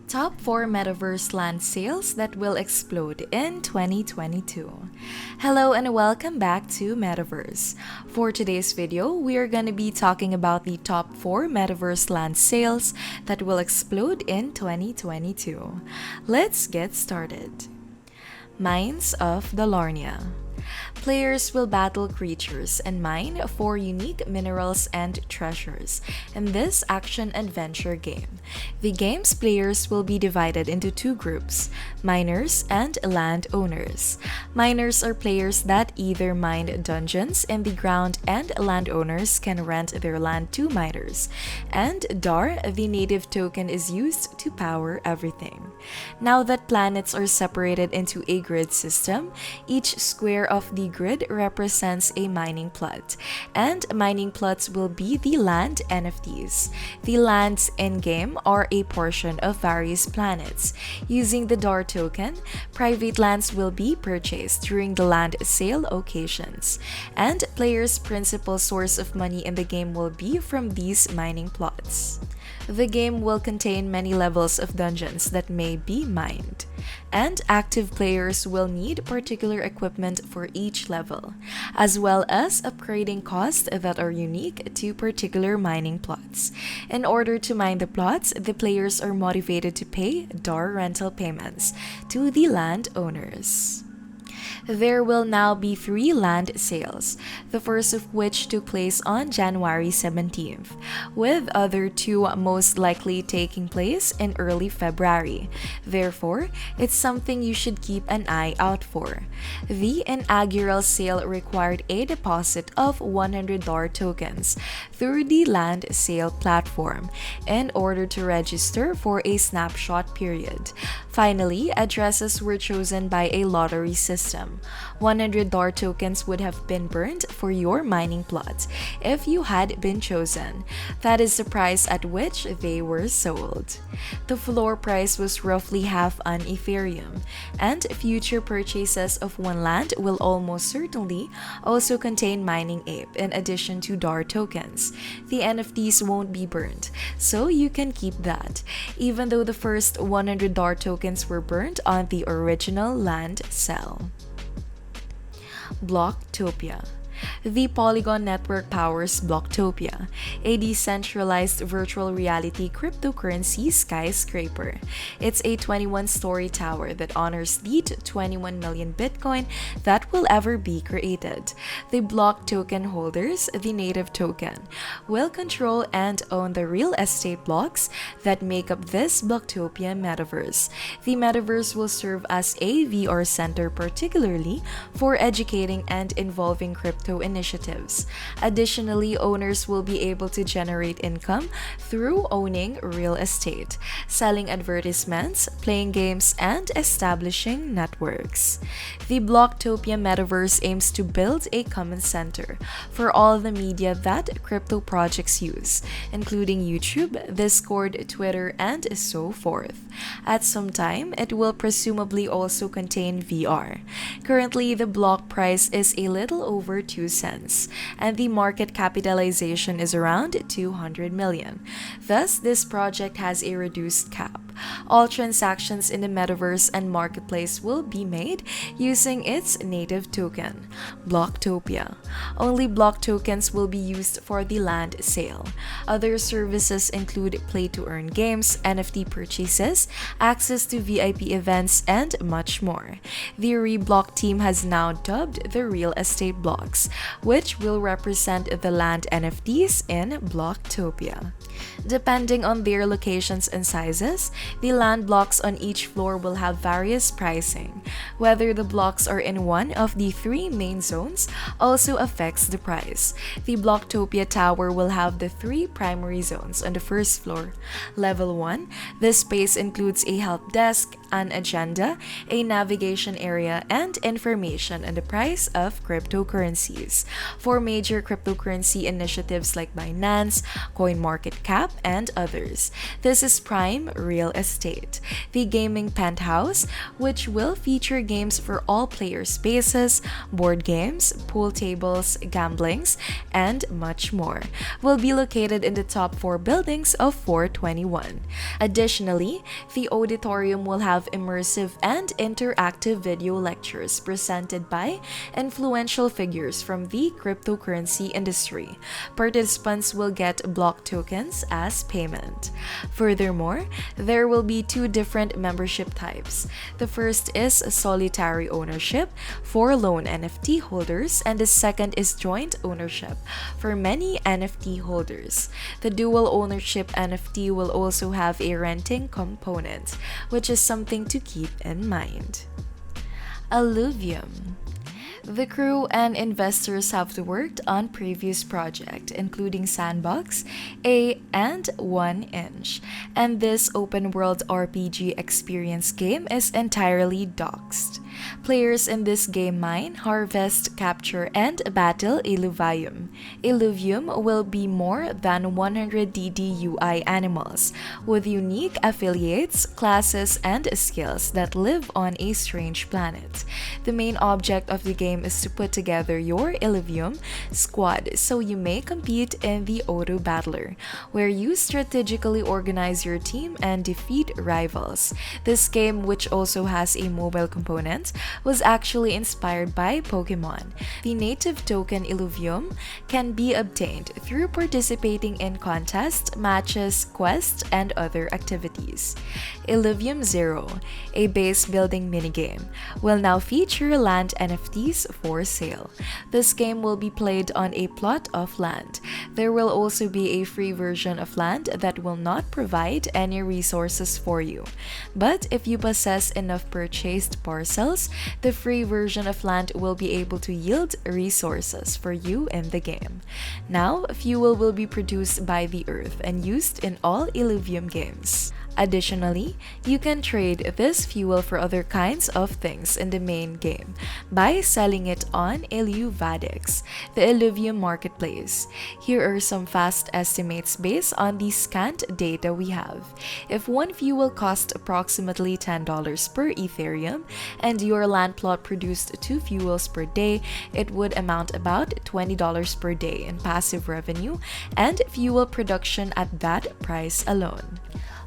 Top 4 Metaverse land sales that will explode in 2022. Hello and welcome back to Metaverse. For today's video, we are going to be talking about the top 4 Metaverse land sales that will explode in 2022. Let's get started. Mines of the Larnia. Players will battle creatures and mine for unique minerals and treasures in this action-adventure game. The game's players will be divided into two groups, miners and landowners. Miners are players that either mine dungeons in the ground, and landowners can rent their land to miners. And DAR, the native token, is used to power everything. Now that planets are separated into a grid system, each square of the grid represents a mining plot, and mining plots will be the land NFTs. The lands in-game are a portion of various planets. Using the DAR token, private lands will be purchased during the land sale occasions, and players' principal source of money in the game will be from these mining plots. The game will contain many levels of dungeons that may be mined, and active players will need particular equipment for each level, as well as upgrading costs that are unique to particular mining plots. In order to mine the plots, the players are motivated to pay DAR rental payments to the landowners. There will now be 3 land sales, the first of which took place on January 17th, with other 2 most likely taking place in early February. Therefore, it's something you should keep an eye out for. The inaugural sale required a deposit of $100 tokens through the land sale platform in order to register for a snapshot period. Finally, addresses were chosen by a lottery system. $100 tokens would have been burned for your mining plot if you had been chosen. That is the price at which they were sold. The floor price was roughly half an Ethereum, and future purchases of one land will almost certainly also contain mining ape in addition to DAR tokens. The NFTs won't be burned, so you can keep that, even though the first $100 tokens were burned on the original land sale. Blocktopia. The Polygon network powers Blocktopia, a decentralized virtual reality cryptocurrency skyscraper. It's a 21-story tower that honors the 21 million Bitcoin that will ever be created. The block token holders, the native token, will control and own the real estate blocks that make up this Blocktopia metaverse. The metaverse will serve as a VR center, particularly for educating and involving crypto initiatives. Additionally, owners will be able to generate income through owning real estate, selling advertisements, playing games, and establishing networks. The Blocktopia metaverse aims to build a common center for all the media that crypto projects use, including YouTube, Discord, Twitter, and so forth. At some time, it will presumably also contain VR. Currently, the block price is a little over 2 cents, and the market capitalization is around 200 million. Thus, this project has a reduced cap. All transactions in the metaverse and marketplace will be made using its native token, Blocktopia. Only block tokens will be used for the land sale. Other services include play-to-earn games, NFT purchases, access to VIP events, and much more. The Reblock team has now dubbed the real estate blocks, which will represent the land NFTs in Blocktopia. Depending on their locations and sizes, the land blocks on each floor will have various pricing. Whether the blocks are in one of the 3 main zones also affects the price. The Blocktopia tower will have the 3 primary zones on the first floor. Level 1, this space includes a help desk, an agenda, a navigation area, and information on the price of cryptocurrencies for major cryptocurrency initiatives like Binance, CoinMarketCap, and others. This is prime real Estate, the gaming penthouse, which will feature games for all player spaces, board games, pool tables, gamblings, and much more, will be located in the top 4 buildings of 421. Additionally, the auditorium will have immersive and interactive video lectures presented by influential figures from the cryptocurrency industry. Participants will get block tokens as payment. Furthermore, there will be 2 different membership types. The first is solitary ownership for lone NFT holders, and the second is joint ownership for many NFT holders. The dual ownership NFT will also have a renting component, which is something to keep in mind. Alluvium. The crew and investors have worked on previous projects, including Sandbox, and 1inch, and this open-world RPG experience game is entirely doxed. Players in this game mine, harvest, capture, and battle Illuvium. Illuvium will be more than 100 DDUI animals, with unique affiliates, classes, and skills that live on a strange planet. The main object of the game is to put together your Illuvium squad so you may compete in the Auto Battler, where you strategically organize your team and defeat rivals. This game, which also has a mobile component, was actually inspired by Pokemon. The native token Illuvium can be obtained through participating in contests, matches, quests, and other activities. Illuvium Zero, a base building minigame, will now feature land NFTs for sale. This game will be played on a plot of land. There will also be a free version of land that will not provide any resources for you. But if you possess enough purchased parcels, the free version of land will be able to yield resources for you in the game. Now, fuel will be produced by the earth and used in all Illuvium games. Additionally, you can trade this fuel for other kinds of things in the main game by selling it on Illuvadix, the Illuvium marketplace. Here are some fast estimates based on the scant data we have. If one fuel cost approximately $10 per Ethereum and your land plot produced 2 fuels per day, it would amount about $20 per day in passive revenue and fuel production at that price alone.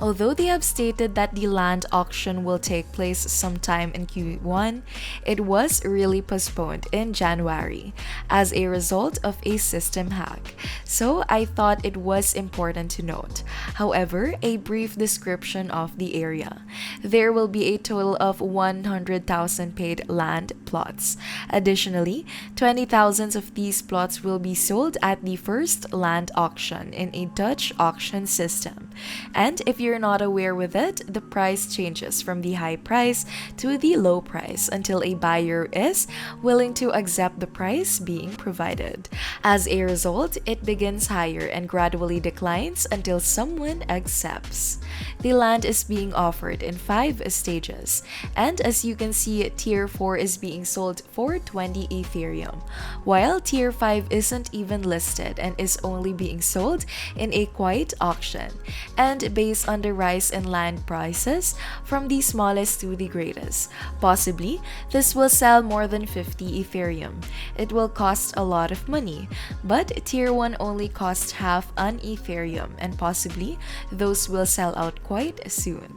Although they have stated that the land auction will take place sometime in Q1, it was really postponed in January as a result of a system hack, so I thought it was important to note. However, a brief description of the area. There will be a total of 100,000 paid land plots. Additionally, 20,000 of these plots will be sold at the first land auction in a Dutch auction system. And if you're not aware with it, the price changes from the high price to the low price until a buyer is willing to accept the price being provided. As a result, it begins higher and gradually declines until someone accepts. The land is being offered in 5 stages, and as you can see, Tier 4 is being sold for 20 Ethereum, while Tier 5 isn't even listed and is only being sold in a quiet auction. And based on the rise in land prices from the smallest to the greatest, possibly this will sell more than 50 Ethereum. It will cost a lot of money, but Tier 1 only costs half an Ethereum, and possibly those will sell out quite soon.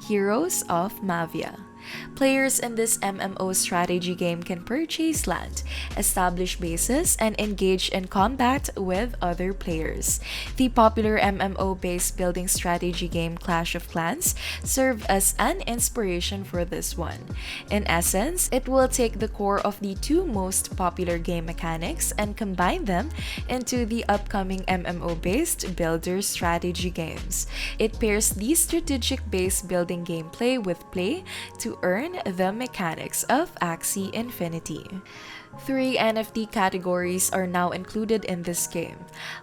Heroes of Mavia. Players in this MMO strategy game can purchase land, establish bases, and engage in combat with other players. The popular MMO-based building strategy game Clash of Clans served as an inspiration for this one. In essence, it will take the core of the 2 most popular game mechanics and combine them into the upcoming MMO-based builder strategy games. It pairs the strategic-based building gameplay with play to earn the mechanics of Axie Infinity. Three NFT categories are now included in this game: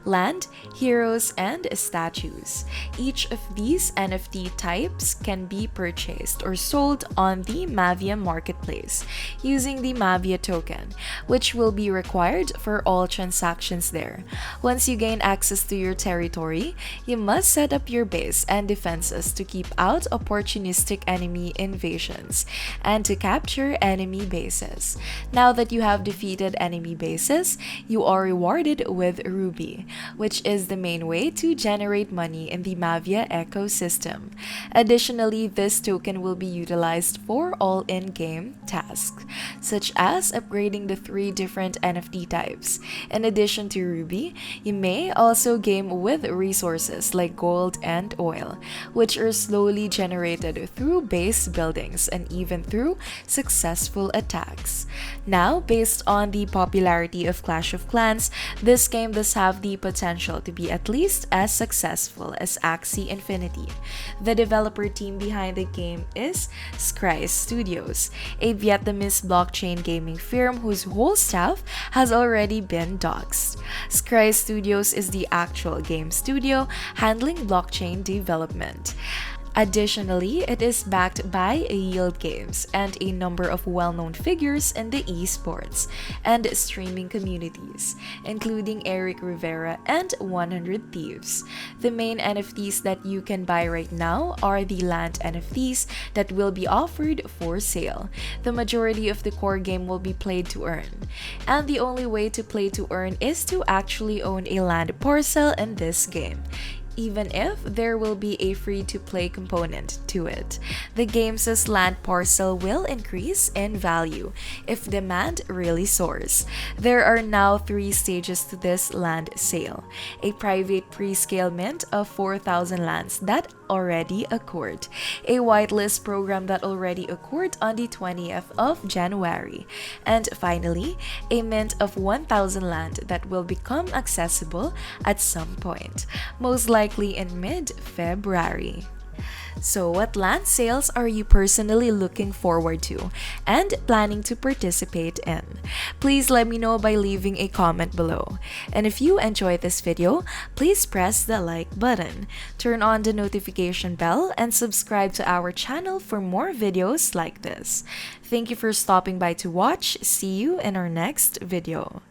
land, heroes, and statues. Each of these NFT types can be purchased or sold on the Mavia marketplace using the Mavia token, which will be required for all transactions there. Once you gain access to your territory, you must set up your base and defenses to keep out opportunistic enemy invasions and to capture enemy bases. Now that you have defeated enemy bases, you are rewarded with Ruby, which is the main way to generate money in the Mavia ecosystem. Additionally, this token will be utilized for all in-game tasks, such as upgrading the three different NFT types. In addition to Ruby, you may also game with resources like gold and oil, which are slowly generated through base buildings and even through successful attacks. Now, based on the popularity of Clash of Clans, this game does have the potential to be at least as successful as Axie Infinity. The developer team behind the game is Scry Studios, a Vietnamese blockchain gaming firm whose whole staff has already been doxxed. Scry Studios is the actual game studio handling blockchain development. Additionally, it is backed by Yield Games and a number of well-known figures in the esports and streaming communities, including Eric Rivera and 100 Thieves. The main NFTs that you can buy right now are the land NFTs that will be offered for sale. The majority of the core game will be played to earn, and the only way to play to earn is to actually own a land parcel in this game, even if there will be a free-to-play component to it. The game's land parcel will increase in value if demand really soars. There are now 3 stages to this land sale: a private pre-scale mint of 4,000 lands that already occurred, a whitelist program that already occurred on the 20th of January, and finally, a mint of 1,000 land that will become accessible at some point, most likely in mid-February. So, what land sales are you personally looking forward to and planning to participate in? Please let me know by leaving a comment below. And if you enjoyed this video, please press the like button, turn on the notification bell, and subscribe to our channel for more videos like this. Thank you for stopping by to watch. See you in our next video.